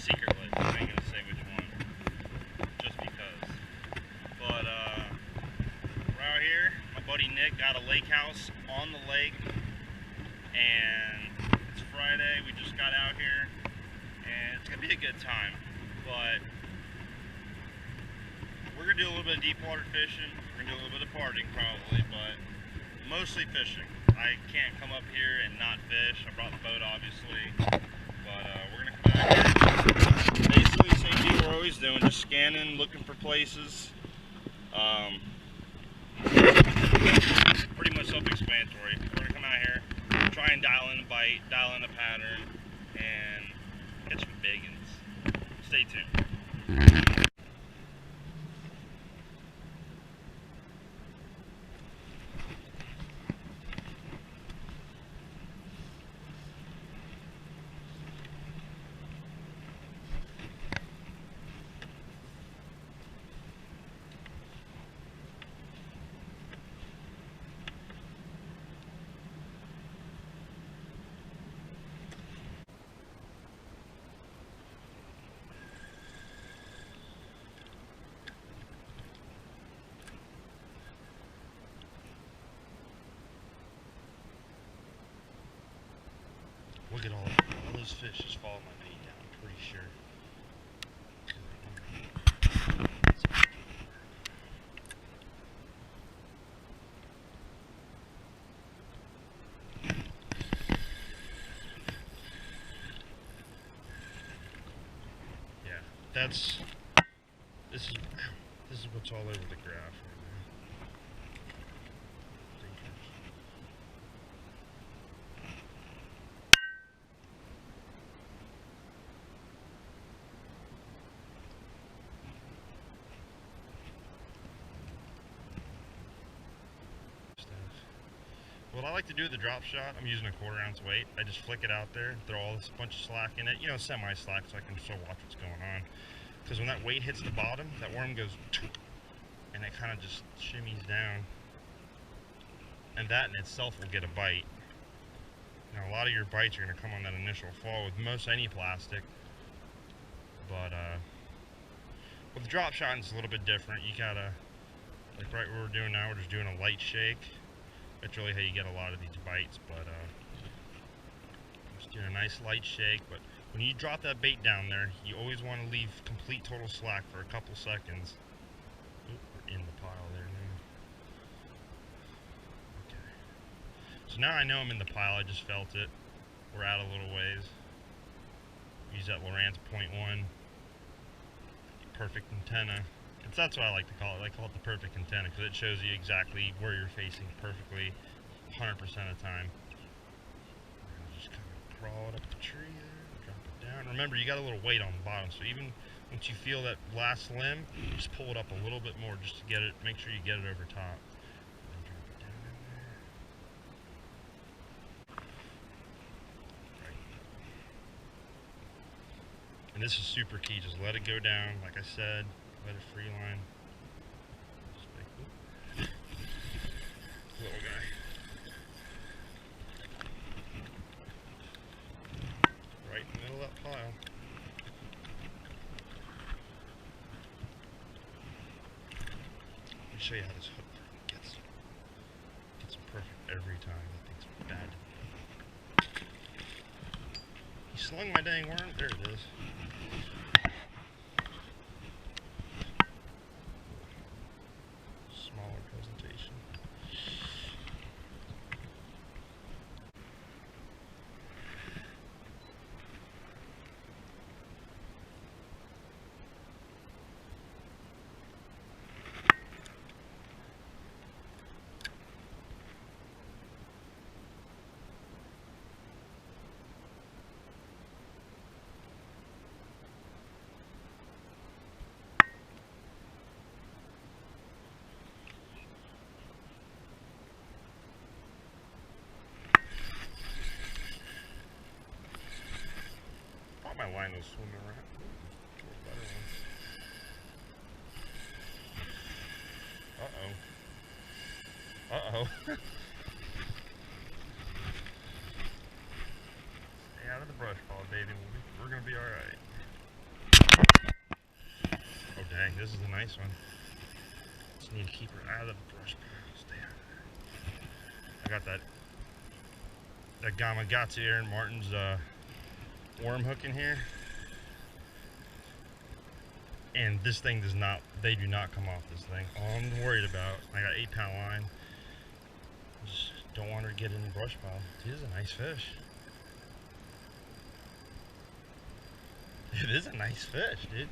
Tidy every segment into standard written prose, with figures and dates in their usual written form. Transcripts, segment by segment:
secret lake. I ain't gonna say which one, just because. But we're out here. My buddy Nick got a lake house on the lake, and it's Friday. We just got out here, and it's gonna be a good time. But we're gonna do a little bit of deep water fishing. We're gonna do a little bit of partying probably, but mostly fishing. I can't come up here and not fish. I brought the boat obviously, but we're gonna come back here. Basically the same thing we're always doing, just scanning, looking for places. Pretty much self-explanatory. We're gonna come out here, try and dial in a bite, dial in a pattern, and catch some big ones. Stay tuned. Look at all those fish just followed my bait down, I'm pretty sure. Yeah, this is what's all over the graph right now. What I like to do with the drop shot, I'm using a 1/4 ounce weight. I just flick it out there, throw all this bunch of slack in it, you know, semi-slack, so I can still watch what's going on. Because when that weight hits the bottom, that worm goes, and it kind of just shimmies down. And that in itself will get a bite. Now, a lot of your bites are going to come on that initial fall with most any plastic. But with the drop shot, it's a little bit different. You gotta, like right what we're doing now, we're just doing a light shake. That's really how you get a lot of these bites, but just doing a nice light shake. But when you drop that bait down there, you always want to leave complete total slack for a couple seconds. Oop, we're in the pile there now. Okay. So now I know I'm in the pile, I just felt it. We're out a little ways. Use that Lowrance 0.1 perfect antenna. That's what I like to call it. I call it the perfect antenna because it shows you exactly where you're facing perfectly 100% of the time. Just kind of crawl it up the tree there, drop it down. Remember, you got a little weight on the bottom, so even once you feel that last limb, just pull it up a little bit more just to get it, make sure you get it over top. And drop it down in there. Right. And this is super key, just let it go down, like I said. Let it free line. Little guy. Right in the middle of that pile. Let me show you how this hook gets perfect every time. That thing's bad. He slung my dang worm. There it is. Presentation. My line was swimming around. Uh-oh. Uh-oh. Stay out of the brush pile, baby. We're gonna be alright. This is a nice one. Just need to keep her out of the brush piles. There. I got that Gamakatsu Aaron Martin's worm hook in here. And this thing does not, they do not come off this thing. All I'm worried about, I got 8-pound line. Just don't want her to get in the brush pile. This is a nice fish. It is a nice fish, dude.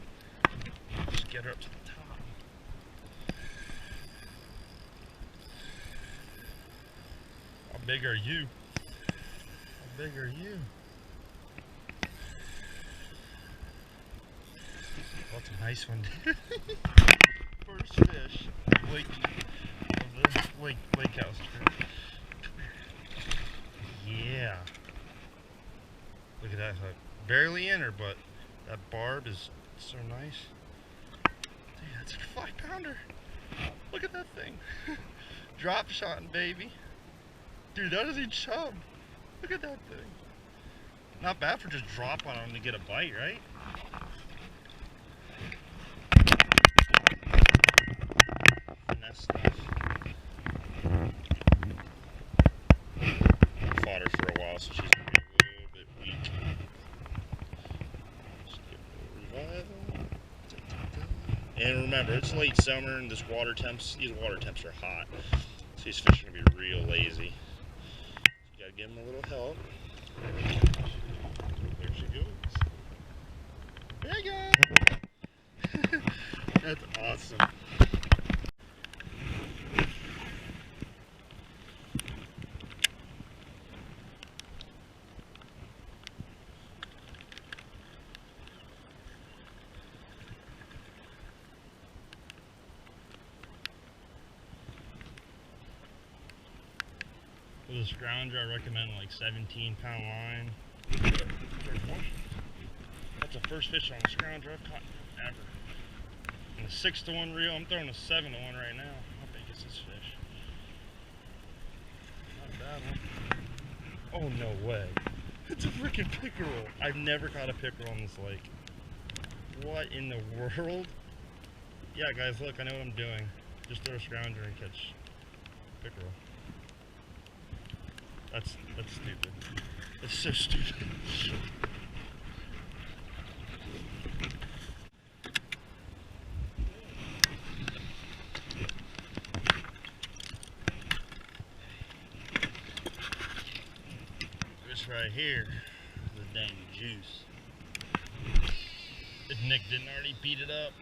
Just get her up to the top. How big are you? How big are you? That's a nice one. First fish of the lakehouse. Yeah. Look at that hook. Barely in her, but that barb is so nice. Damn, that's a 5-pounder. Look at that thing. Drop shotting, baby. Dude, that is a chub. Look at that thing. Not bad for just drop on them to get a bite, right? Stuff. Fought her for a while, so she's gonna be a little bit weak. Just give her a revival. And remember, it's late summer, and these water temps are hot, so these fish are gonna be real lazy. So you gotta give them a little help. There she goes. There you go. That's awesome. For the scrounger, I recommend like 17-pound line. That's the first fish on the scrounger I've caught ever. And a 6-to-1 reel, I'm throwing a 7-to-1 right now. How big is this fish? Not a bad one. Oh, no way. It's a freaking pickerel. I've never caught a pickerel on this lake. What in the world? Yeah, guys, look, I know what I'm doing. Just throw a scrounger and catch pickerel. That's stupid. It's so stupid. This right here is the dang juice. If Nick didn't already beat it up.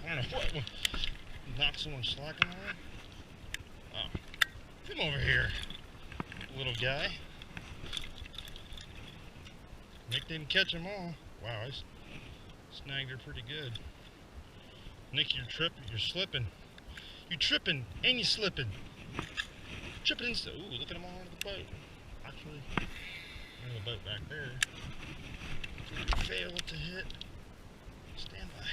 I don't know what knocked someone slacking on. Oh, come over here, little guy. Nick didn't catch them all. Wow, I snagged her pretty good. Nick, you're tripping. You're slipping. You tripping and you slipping. Tripping and ooh, look at them all under the boat. Actually, there's a boat back there. Fail to hit. Stand by.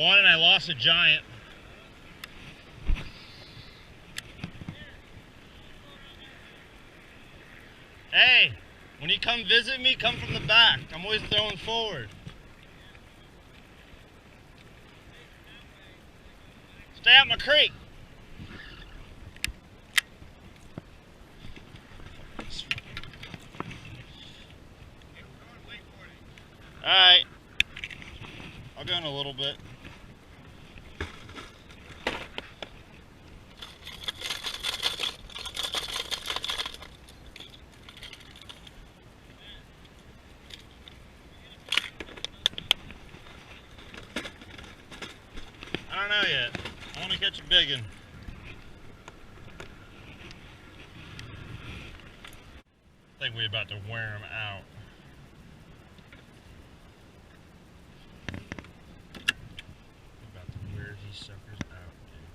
one and I lost a giant. Hey, when you come visit me, come from the back. I'm always throwing forward. Stay out my creek. Alright. I'll go in a little bit. I don't know yet. I want to catch a big one. I think we're about to wear him out. We're about to wear these suckers out, dude.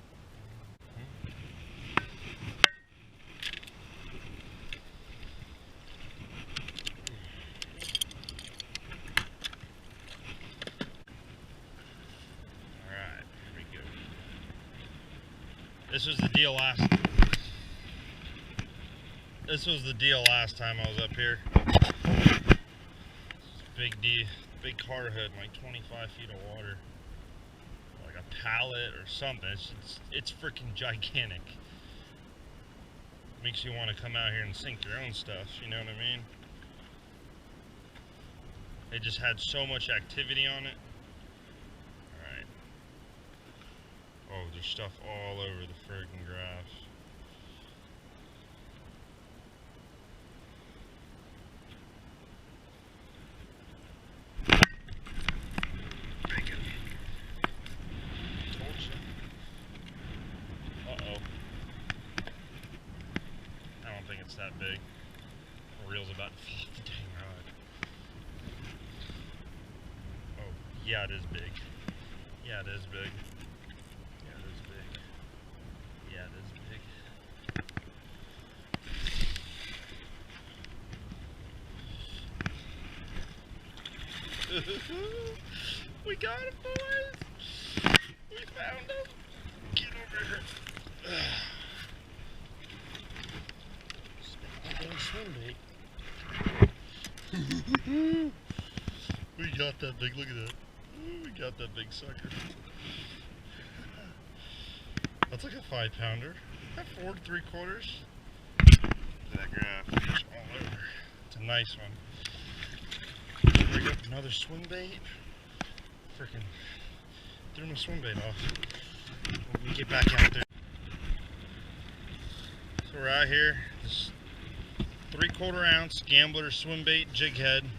Alright, here we go. This was the deal last time I was up here. Big car hood, like 25 feet of water. Like a pallet or something. It's freaking gigantic. Makes you want to come out here and sink your own stuff, you know what I mean? It just had so much activity on it. Alright. Oh, there's stuff all over the friggin' grass. It's that big. The reel's about to fall off the dang rod. Oh, yeah, it is big. Yeah, it is big. Yeah, it is big. Yeah, it is big. We got him, boys! We found him! Get over here. Swim bait. We got that big, look at that. We got that big sucker. That's like a 5-pounder. That 4 3/4. That graph is all over. It's a nice one. Bring up another swim bait. Freaking threw my swim bait off. When we get back out there. So we're out here. This 3/4 ounce Gambler swim bait jig head.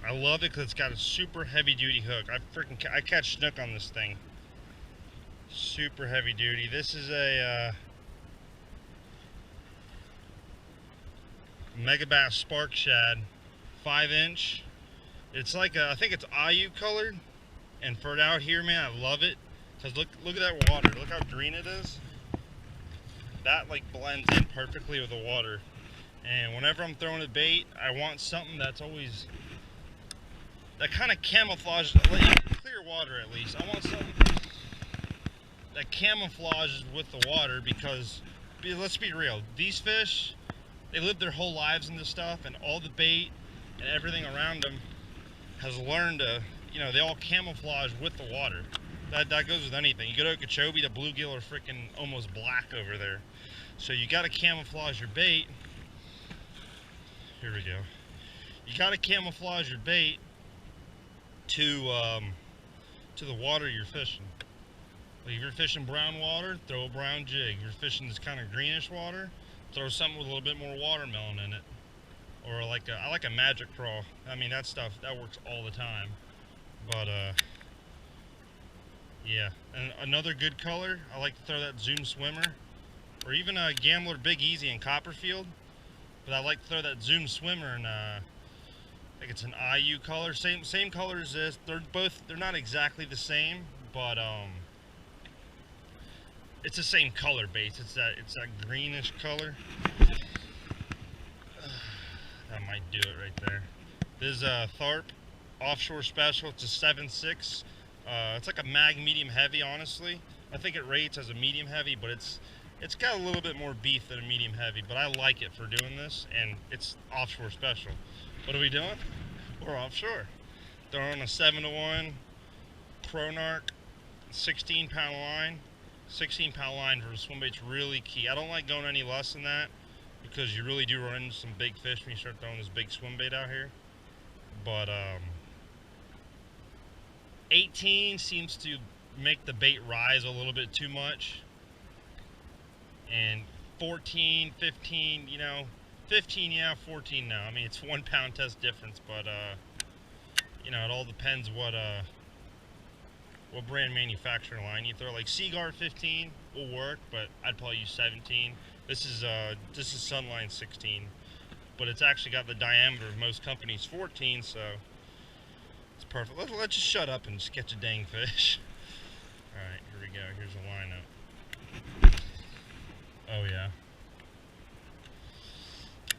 I love it because it's got a super heavy duty hook. I catch snook on this thing. Super heavy duty. This is a Megabass Spark Shad, 5-inch. It's like I think it's IU colored, and for it out here, man, I love it. Cause look at that water. Look how green it is. That like blends in perfectly with the water. And whenever I'm throwing a bait, I want something that's always that kind of camouflages, clear water at least. I want something that camouflages with the water because, let's be real, these fish, they live their whole lives in this stuff, and all the bait and everything around them has learned to, you know, they all camouflage with the water. That goes with anything. You go to Okeechobee, the bluegill are freaking almost black over there. So you got to camouflage your bait. Here we go. You got to camouflage your bait to the water you're fishing. Like if you're fishing brown water, throw a brown jig. If you're fishing this kind of greenish water, throw something with a little bit more watermelon in it. Or like I like a magic crawl. I mean, that stuff, that works all the time. But yeah, and another good color, I like to throw that Zoom Swimmer, or even a Gambler Big Easy in Copperfield. But I like to throw that Zoom Swimmer in I think it's an IU color, same color as this. They're not exactly the same, but it's the same color base. It's that greenish color. That might do it right there. This is a Tharp Offshore Special. It's a 7.6 It's like a mag medium heavy, honestly. I think it rates as a medium heavy, but it's got a little bit more beef than a medium heavy, but I like it for doing this, and it's offshore special. What are we doing? We're offshore. Throwing a 7-to-1 Cronarch 16-pound line. 16-pound line for a swim bait's really key. I don't like going any less than that because you really do run into some big fish when you start throwing this big swim bait out here. But 18 seems to make the bait rise a little bit too much. And 14, 15, you know, 15, yeah, 14 now. I mean, it's 1 pound test difference, but you know, it all depends what brand manufacturer line you throw. Like Seaguard 15 will work, but I'd probably use 17. This is Sunline 16, but it's actually got the diameter of most companies 14, so it's perfect. Let's just shut up and just catch a dang fish. All right, here we go. Here's the lineup. Oh yeah,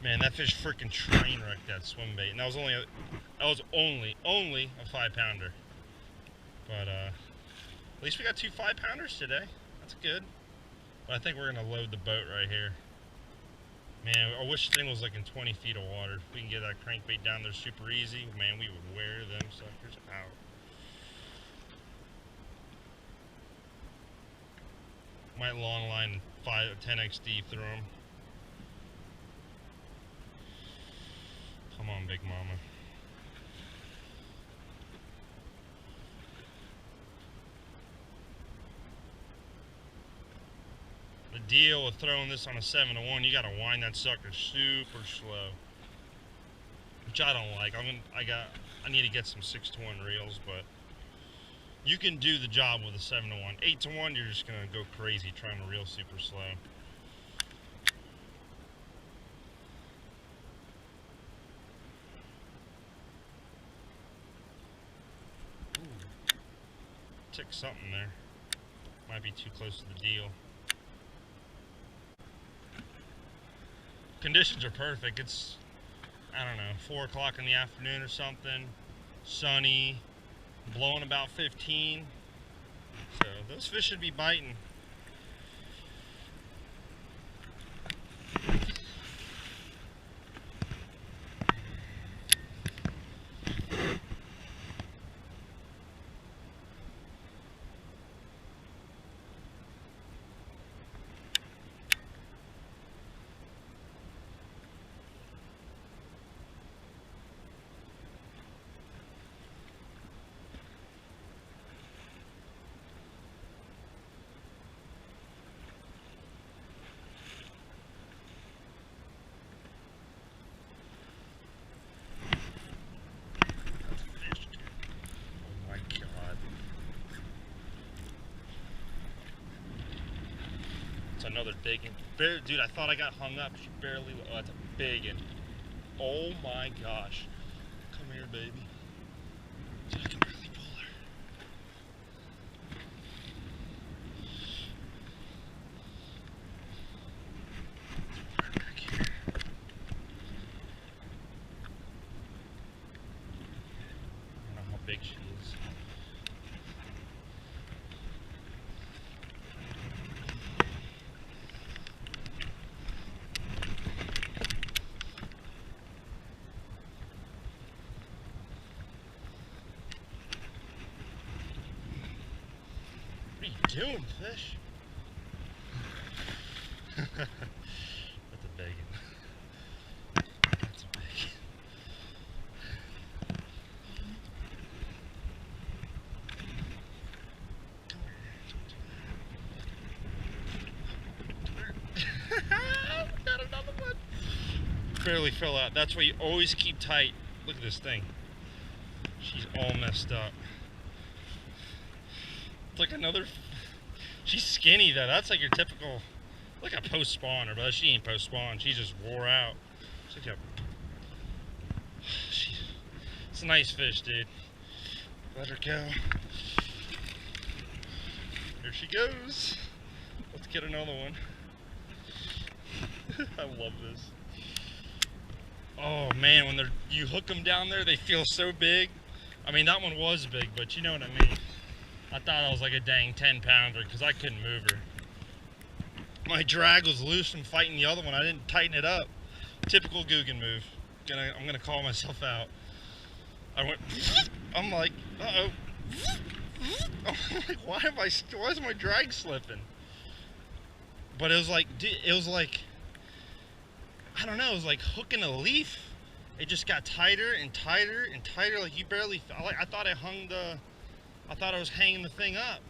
man, that fish freaking train wrecked that swim bait, and that was only a 5-pounder. But at least we got 2 5-pounders today. That's good. But I think we're gonna load the boat right here. Man, I wish this thing was like in 20 feet of water. If we can get that crankbait down there super easy, man, we would wear them suckers out. Might long line 10 XD through them. Come on, big mama. The deal with throwing this on a 7-to-1, you gotta wind that sucker super slow, which I don't like. I need to get some 6-to-1 reels, but you can do the job with a 7-to-1. 8-to-1, you're just gonna go crazy trying to reel super slow. Ooh, tick something there. Might be too close to the deal. Conditions are perfect. It's, I don't know, 4 o'clock in the afternoon or something. Sunny, blowing about 15. So those fish should be biting. Another big one. Dude, I thought I got hung up. She barely. Oh, that's a big one. Oh my gosh. Come here, baby. Dude, I can barely pull her. Right back here. I don't know how big she is. Doing, fish? That's a big one. That's a big one. Got another one. Barely fell out. That's why you always keep tight. Look at this thing. She's all messed up. It's like another. She's skinny though. That's like your typical, like a post spawner, but she ain't post spawn. She just wore out. She's like it's a nice fish, dude. Let her go. Here she goes. Let's get another one. I love this. Oh man, when you hook them down there, they feel so big. I mean, that one was big, but you know what I mean. I thought I was like a dang 10-pounder because I couldn't move her. My drag was loose from fighting the other one. I didn't tighten it up. Typical Guggen move. I'm gonna call myself out. I went. I'm like, uh-oh. I'm like, why is my drag slipping? But it was like, I don't know. It was like hooking a leaf. It just got tighter and tighter and tighter. Like you barely. I thought I thought I was hanging the thing up.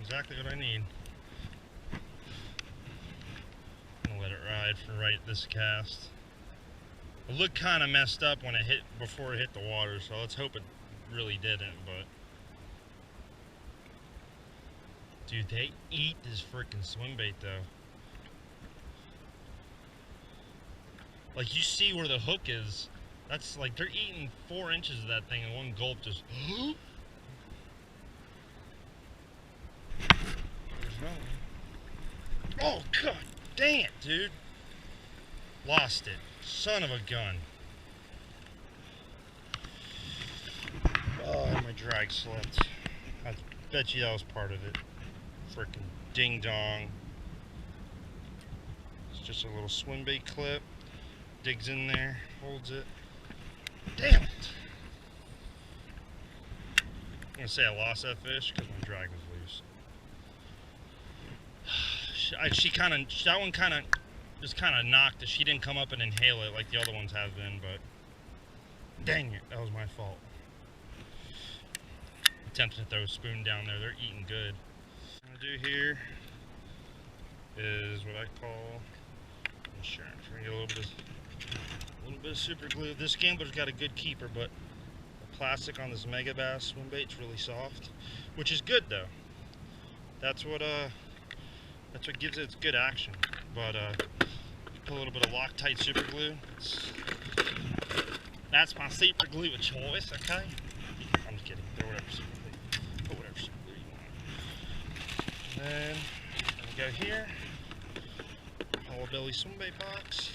Exactly what I need. I'm gonna let it ride for this cast. It looked kind of messed up when before it hit the water, so let's hope it really didn't. But dude, they eat this freaking swim bait though. Like you see where the hook is. That's like they're eating 4 inches of that thing in one gulp. Just. Oh, god dang it, dude. Lost it. Son of a gun. Oh, my drag slipped. I bet you that was part of it. Frickin' ding dong. It's just a little swim bait clip. Digs in there, holds it. Damn it. I'm gonna say I lost that fish because my drag was loose. That one kind of just knocked it. She didn't come up and inhale it like the other ones have been, but dang it, that was my fault. Attempted to throw a spoon down there. They're eating good. What I'm gonna do here is what I call insurance. We're gonna get a little bit of super glue. This gambler's got a good keeper, but the plastic on this Mega Bass swim bait's really soft, which is good though. That's what gives it its good action. But put a little bit of Loctite super glue. That's my super glue of choice, okay? I'm just kidding. Throw whatever super glue. Put whatever super glue you want. And then we go here. Hollow belly swim bait box.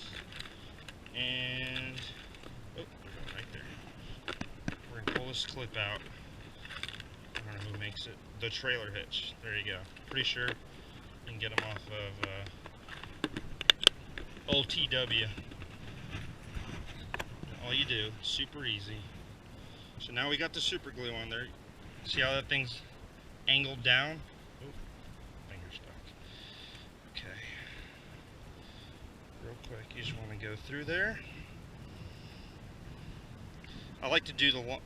And oh, there's one right there. We're gonna pull this clip out. I don't know who makes it. The trailer hitch. There you go. Pretty sure you can get them off of old TW. All you do, super easy. So now we got the super glue on there. See how that thing's angled down? Oop, finger stuck. Okay. Real quick, you just want to go through there. I like to do my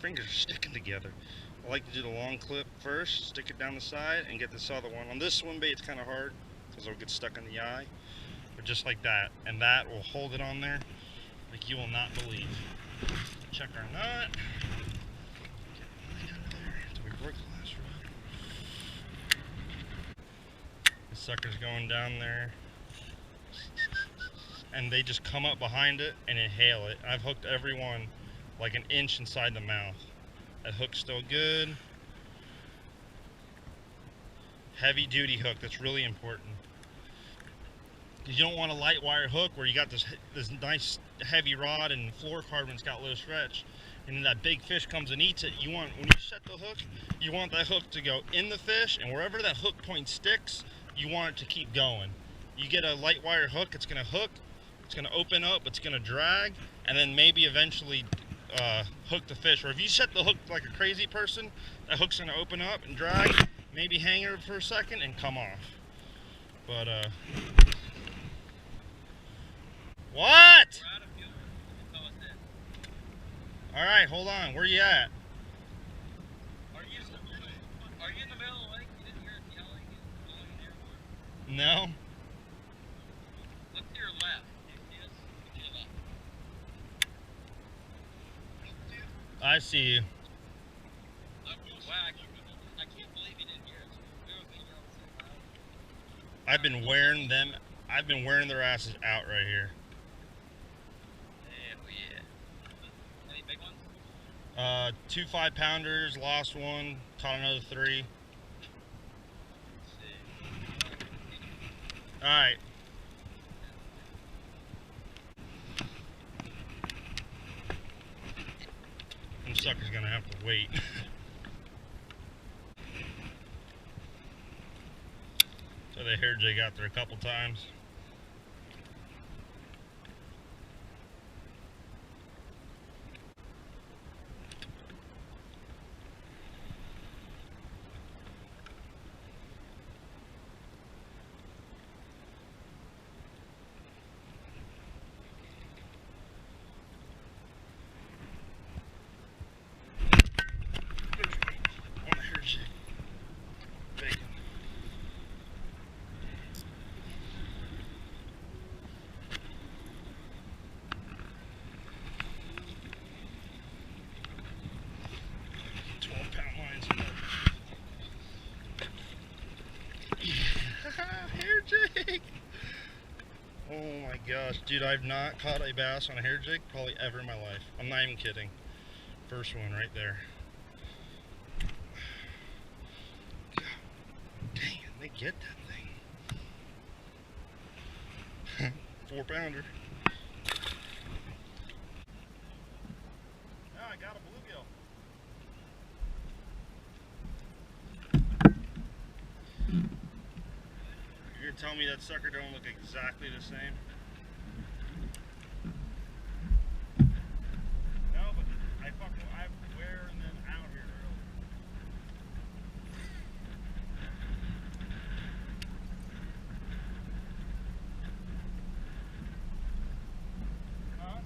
fingers are sticking together. I like to do the long clip first, stick it down the side, and get this other one. On this swim bait, it's kind of hard because it'll get stuck in the eye. But just like that, and that will hold it on there like you will not believe. Check our nut. Get right under there until we broke the last rod. The sucker's going down there. And they just come up behind it and inhale it. I've hooked every one like an inch inside the mouth. That hook's still good. Heavy duty hook, that's really important. Because you don't want a light wire hook where you got this nice heavy rod and fluorocarbon's got low stretch. And then that big fish comes and eats it. When you set the hook, you want that hook to go in the fish, and wherever that hook point sticks, you want it to keep going. You get a light wire hook, it's gonna hook, it's gonna open up, it's gonna drag, and then maybe eventually hook the fish. Or if you set the hook like a crazy person, that hook's gonna open up and drag, maybe hang her for a second and come off. But what? Alright, hold on, where you at? Are you in the middle of the lake? You didn't hear it yelling and blowing in the airport? No. Look to your left. You see us? Look to your left. I see you. I can't believe you didn't hear us. We were being yelled so loud. I've been wearing their asses out right here. 2 5-pounders, lost one, caught another 3. Alright. Them sucker's gonna have to wait. So the hair jig out there a couple times. Hair jig! Oh my gosh, dude, I've not caught a bass on a hair jig probably ever in my life. I'm not even kidding. First one right there. God dang it, they get that thing. 4-pounder. Now I got a bluegill. You're gonna tell me that sucker don't look exactly the same? No, but I wearing them out here early. Huh?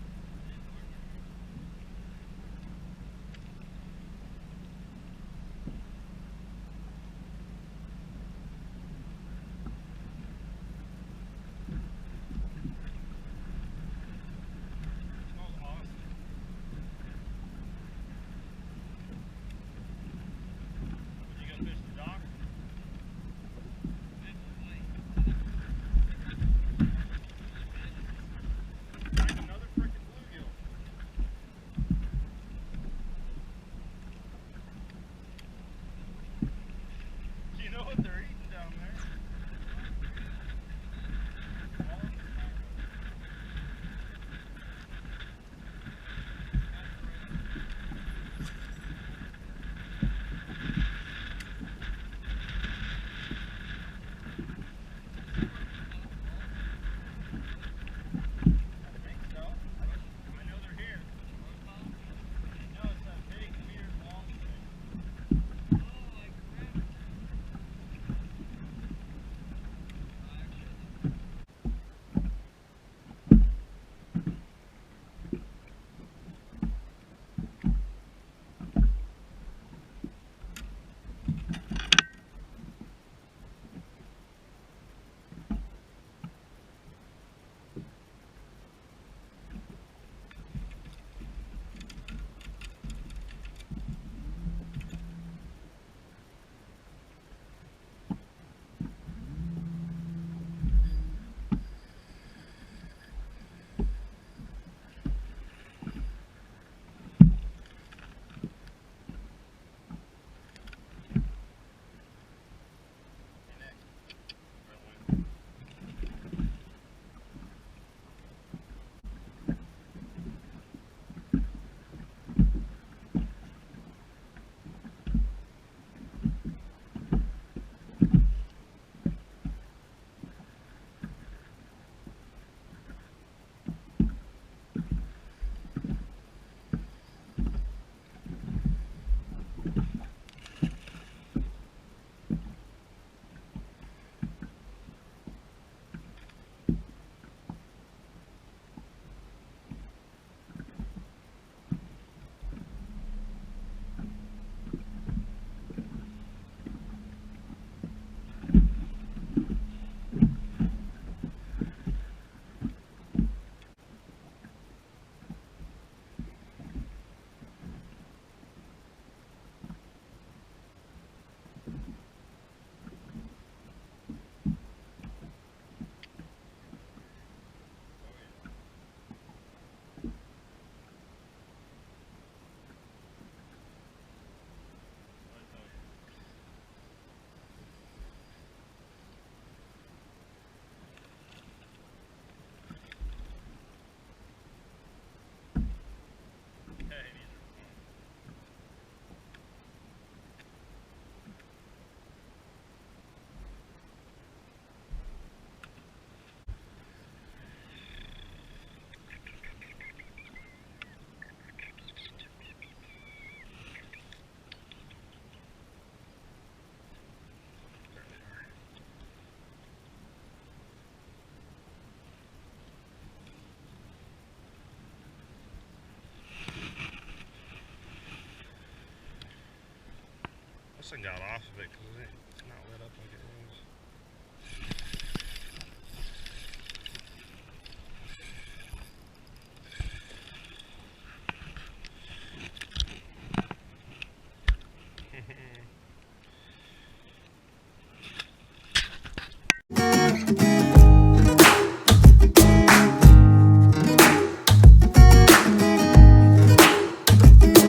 This one got off of it because it's not lit up like it